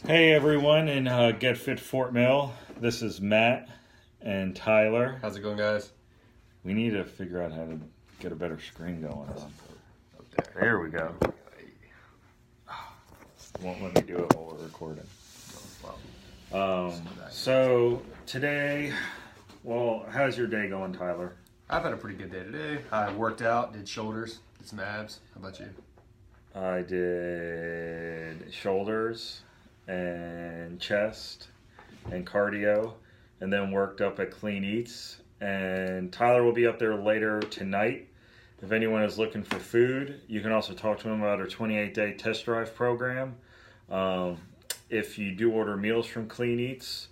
Hey everyone in Get Fit Fort Mill. This is Matt and Tyler. How's it going, guys? We need to figure out how to get a better screen going on. Up there. There we go. Won't let me do it while we're recording. So today, how's your day going, Tyler? I've had a pretty good day today. I worked out, did shoulders, did some abs. How about you? I did shoulders and chest and cardio, and then worked up at Clean Eats. And Tyler will be up there later tonight. If anyone is looking for food, you can also talk to him about our 28-day test drive program. If you do order meals from Clean Eats,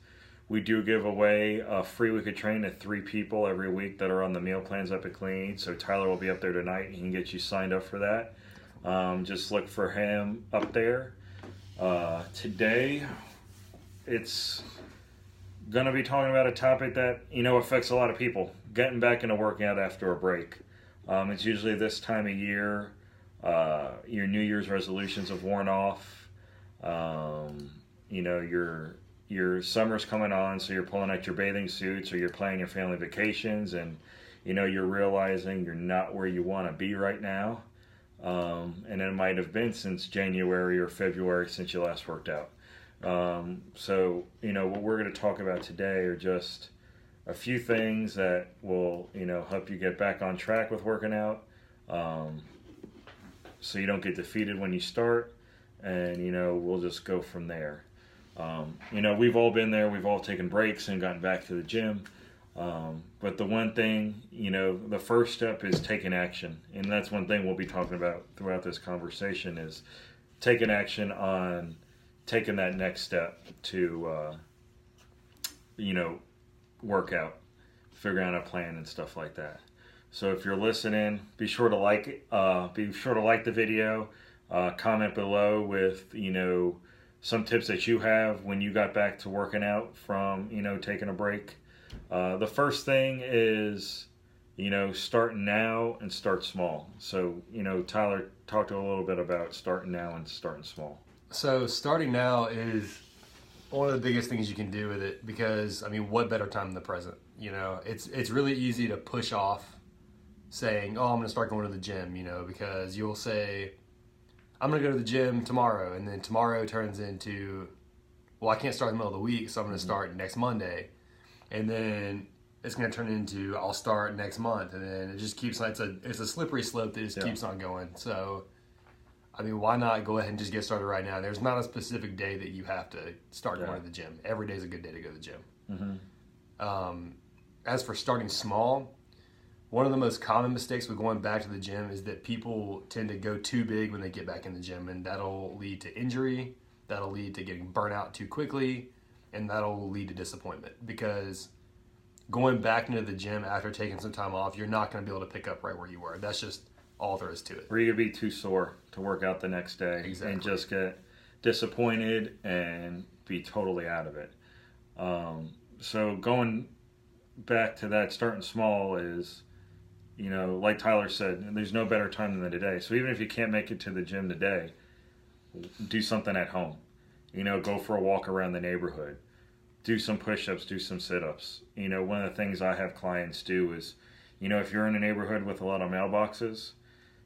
we do give away a free week of training to 3 people every week that are on the meal plans up at Clean Eats. So Tyler will be up there tonight, and he can get you signed up for that. Just look for him up there. Today, it's going to be talking about a topic that, affects a lot of people. Getting back into working out after a break. It's usually this time of year. Your New Year's resolutions have worn off. Your summer's coming on, so you're pulling out your bathing suits or you're planning your family vacations, and, you're realizing you're not where you want to be right now. And it might have been since January or February since you last worked out. So what we're going to talk about today are just a few things that will, help you get back on track with working out, so you don't get defeated when you start, and, we'll just go from there. We've all been there. We've all taken breaks and gotten back to the gym. But the one thing, the first step is taking action. And that's one thing we'll be talking about throughout this conversation is taking action on taking that next step to, work out, figuring out a plan and stuff like that. So if you're listening, be sure to like the video, comment below with, some tips that you have when you got back to working out from, taking a break. The first thing is, start now and start small. So, Tyler, talk to a little bit about starting now and starting small. So starting now is one of the biggest things you can do with it because, what better time than the present? It's really easy to push off saying, I'm going to start going to the gym, because you'll say, I'm going to go to the gym tomorrow, and then tomorrow turns into, I can't start in the middle of the week, so I'm going to start next Monday. And then it's going to turn into, I'll start next month. And then it just keeps, it's a slippery slope that just keeps on going. So, why not go ahead and just get started right now? There's not a specific day that you have to start going to the gym. Every day is a good day to go to the gym. Mm-hmm. As for starting small, one of the most common mistakes with going back to the gym is that people tend to go too big when they get back in the gym. And that'll lead to injury. That'll lead to getting burnt out too quickly. And that'll lead to disappointment because going back into the gym after taking some time off, you're not going to be able to pick up right where you were. That's just all there is to it. Or you're going to be too sore to work out the next day. Exactly. And just get disappointed and be totally out of it. So going back to that, starting small is, like Tyler said, there's no better time than today. So even if you can't make it to the gym today, do something at home. Go for a walk around the neighborhood. Do some push-ups, do some sit-ups. One of the things I have clients do is, if you're in a neighborhood with a lot of mailboxes,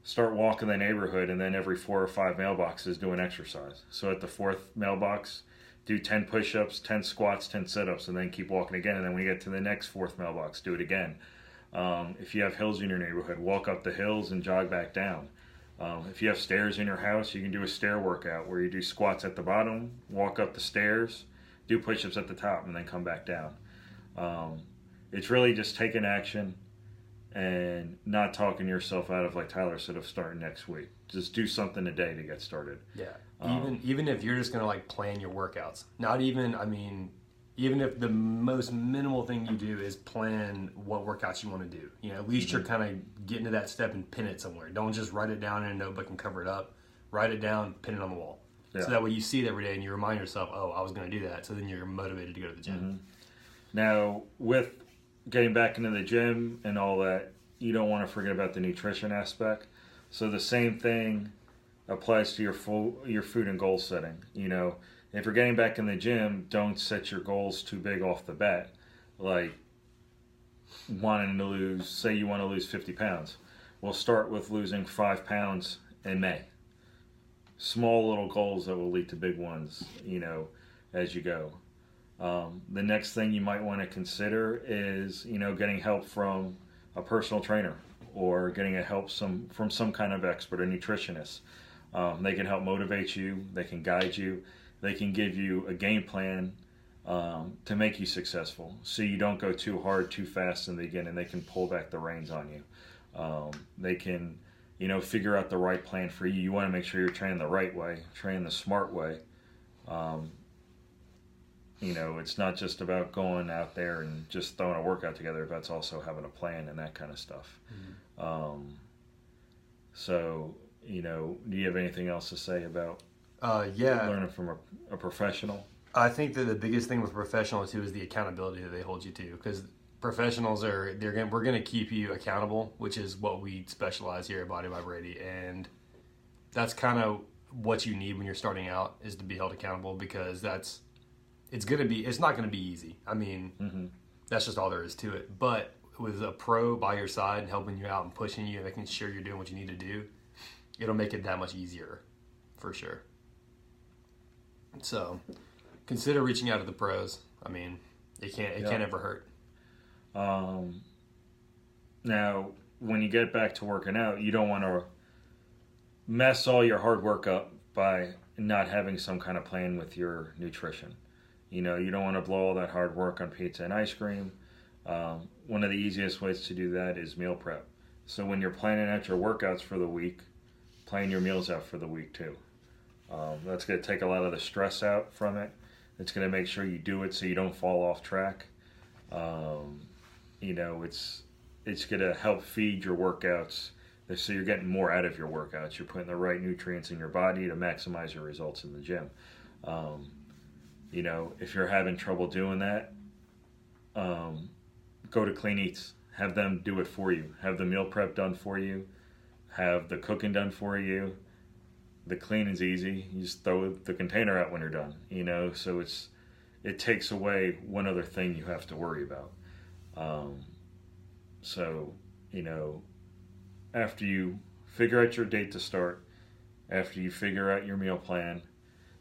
start walking the neighborhood, and then every 4 or 5 mailboxes do an exercise. So at the 4th mailbox, do 10 push-ups, 10 squats, 10 sit-ups, and then keep walking again. And then when you get to the next 4th mailbox, do it again. If you have hills in your neighborhood, walk up the hills and jog back down. If you have stairs in your house, you can do a stair workout where you do squats at the bottom, walk up the stairs, do push-ups at the top, and then come back down. It's really just taking action and not talking yourself out of, like Tyler said, of starting next week. Just do something today to get started. Yeah. Even if you're just going to plan your workouts. Even if the most minimal thing you do is plan what workouts you want to do. At least you're kind of getting to that step and pin it somewhere. Don't just write it down in a notebook and cover it up. Write it down, pin it on the wall. Yeah. So that way you see it every day and you remind yourself, I was going to do that. So then you're motivated to go to the gym. Mm-hmm. Now, with getting back into the gym and all that, you don't want to forget about the nutrition aspect. So the same thing applies to your food and goal setting. if you're getting back in the gym, don't set your goals too big off the bat. Like wanting to lose, say you want to lose 50 pounds. We'll start with losing 5 pounds in May. Small little goals that will lead to big ones, as you go. The next thing you might want to consider is, getting help from a personal trainer or getting help from some kind of expert, a nutritionist. They can help motivate you. They can guide you. They can give you a game plan to make you successful, so you don't go too hard, too fast in the beginning. They can pull back the reins on you. They can, figure out the right plan for you. You want to make sure you're training the right way, training the smart way. It's not just about going out there and just throwing a workout together, but it's also having a plan and that kind of stuff. Mm-hmm. So, do you have anything else to say about learning from a professional? I think that the biggest thing with professional too is the accountability that they hold you to, because professionals we're going to keep you accountable, which is what we specialize here at Body by Brady, and that's kind of what you need when you're starting out, is to be held accountable, because it's not going to be easy. I mean, mm-hmm. That's just all there is to it. But with a pro by your side helping you out and pushing you and making sure you're doing what you need to do, it'll make it that much easier, for sure. So consider reaching out to the pros. I mean, it can't ever hurt. Now, when you get back to working out, you don't want to mess all your hard work up by not having some kind of plan with your nutrition. You don't want to blow all that hard work on pizza and ice cream. One of the easiest ways to do that is meal prep. So when you're planning out your workouts for the week, plan your meals out for the week too. That's going to take a lot of the stress out from it. It's going to make sure you do it so you don't fall off track. It's going to help feed your workouts so you're getting more out of your workouts. You're putting the right nutrients in your body to maximize your results in the gym. If you're having trouble doing that, go to Clean Eats. Have them do it for you. Have the meal prep done for you. Have the cooking done for you. The clean is easy. You just throw the container out when you're done. So it takes away one other thing you have to worry about. After you figure out your date to start, after you figure out your meal plan,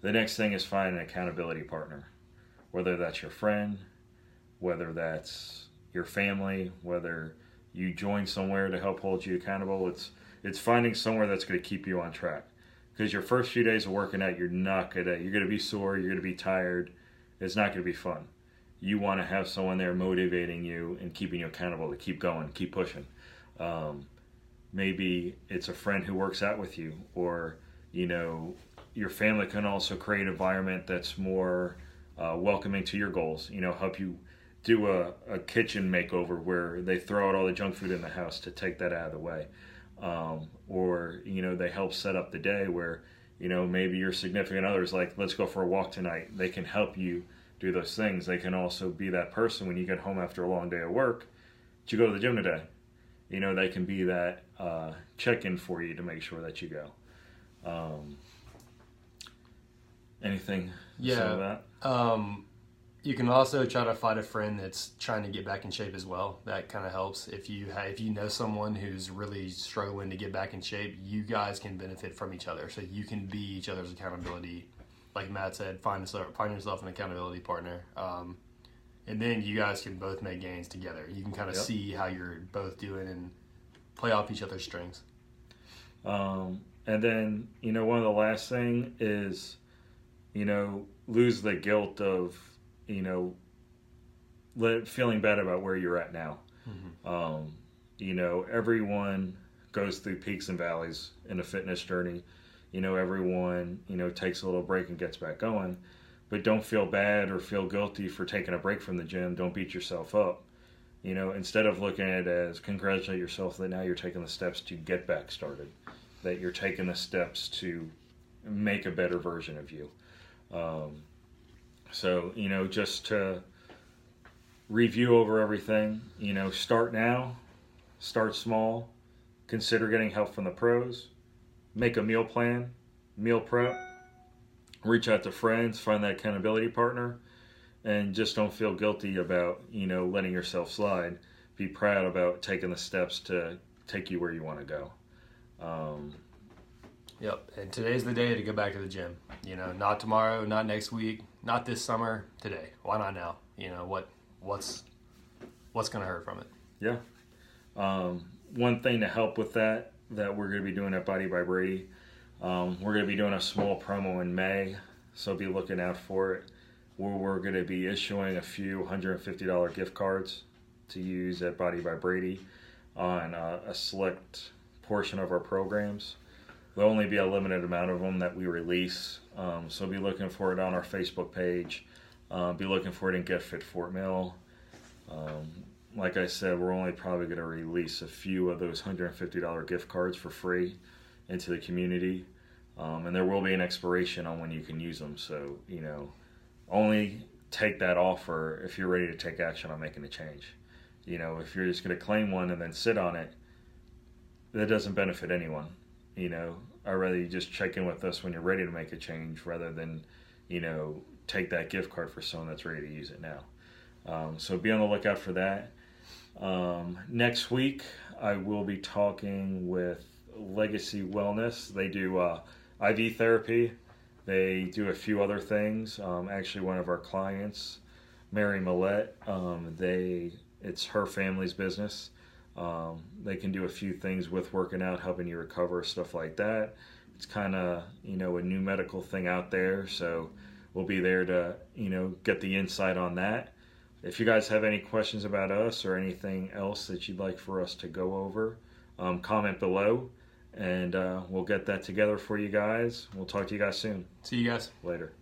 the next thing is find an accountability partner. Whether that's your friend, whether that's your family, whether you join somewhere to help hold you accountable. It's finding somewhere that's going to keep you on track. Because your first few days of working out, you're going to be sore, you're going to be tired. It's not going to be fun. You want to have someone there motivating you and keeping you accountable to keep going, keep pushing. Maybe it's a friend who works out with you, or your family can also create an environment that's more welcoming to your goals. Help you do a kitchen makeover where they throw out all the junk food in the house to take that out of the way. Or they help set up the day where maybe your significant other is like, let's go for a walk tonight. They can help you do those things. They can also be that person when you get home after a long day of work. Did you go to the gym today? They can be that check-in for you to make sure that you go. Anything to say about that? You can also try to find a friend that's trying to get back in shape as well. That kind of helps. If you know someone who's really struggling to get back in shape, you guys can benefit from each other. So you can be each other's accountability. Like Matt said, find yourself an accountability partner. And then you guys can both make gains together. You can kind of see how you're both doing and play off each other's strengths. And then, one of the last thing is, lose the guilt of, feeling bad about where you're at now. Mm-hmm. Everyone goes through peaks and valleys in a fitness journey. Everyone, takes a little break and gets back going. But don't feel bad or feel guilty for taking a break from the gym. Don't beat yourself up. Instead of looking at it as congratulate yourself that now you're taking the steps to get back started, that you're taking the steps to make a better version of you. So, just to review over everything, start now, start small, consider getting help from the pros, make a meal plan, meal prep, reach out to friends, find that accountability partner, and just don't feel guilty about, letting yourself slide. Be proud about taking the steps to take you where you want to go. Yep. And today's the day to go back to the gym. Not tomorrow, not next week, not this summer. Today. Why not now? What's going to hurt from it? Yeah. One thing to help with that we're going to be doing at Body by Brady, we're going to be doing a small promo in May, so be looking out for it. Where we're going to be issuing a few $150 gift cards to use at Body by Brady on a select portion of our programs. There'll only be a limited amount of them that we release, so be looking for it on our Facebook page. Be looking for it in Get Fit Fort Mill. Like I said, we're only probably going to release a few of those $150 gift cards for free into the community. And there will be an expiration on when you can use them. So, only take that offer if you're ready to take action on making a change. If you're just going to claim one and then sit on it, that doesn't benefit anyone. I'd rather you just check in with us when you're ready to make a change rather than, take that gift card for someone that's ready to use it now. So be on the lookout for that. Next week, I will be talking with Legacy Wellness. They do IV therapy. They do a few other things. Actually, one of our clients, Mary Millette, it's her family's business. They can do a few things with working out, helping you recover, stuff like that. It's kind of, a new medical thing out there. So we'll be there to, get the insight on that. If you guys have any questions about us or anything else that you'd like for us to go over, comment below, and we'll get that together for you guys. We'll talk to you guys soon. See you guys later.